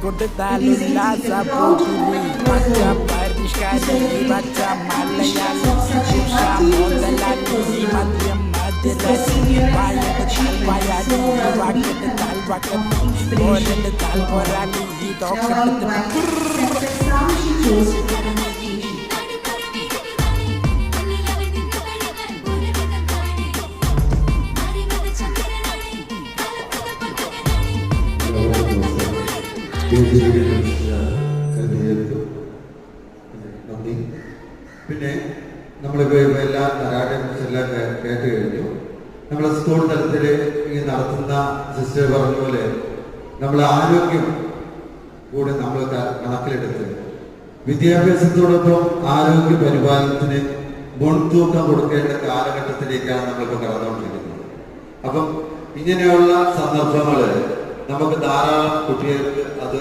കൊടുത്താലുല്ലാസ പോകിരി പച്ച പരിഷ്കാരി പച്ച മലയാളി ശിക്ഷ മുതലാളി മദ്യം മധുരസി വായത് താൽവായാടി വാക്കത്ത് താൽവാക്കത്തി പോരണ്ട് താൽപോരാളി ഈ തോക്കത്ത് നന്ദി. പിന്നെ നമ്മളിപ്പോൾ എല്ലാ കരാട്ടെ കുറിച്ചെല്ലാം കേട്ട് കഴിഞ്ഞു. നമ്മൾ സ്കൂൾ തലത്തിൽ ഈ നടത്തുന്ന സിസ്റ്റർ പറഞ്ഞ പോലെ നമ്മൾ ആരോഗ്യം കൂടെ നമ്മൾ കണക്കിലെടുത്ത് വിദ്യാഭ്യാസത്തോടൊപ്പം ആരോഗ്യ പരിപാലനത്തിന് മുൻതൂക്കം കൊടുക്കേണ്ട കാലഘട്ടത്തിലേക്കാണ് നമ്മളിപ്പോൾ കടന്നുകൊണ്ടിരിക്കുന്നത്. അപ്പം ഇങ്ങനെയുള്ള സന്ദർഭങ്ങൾ നമുക്ക് ധാരാളം കുട്ടികൾക്ക് അത്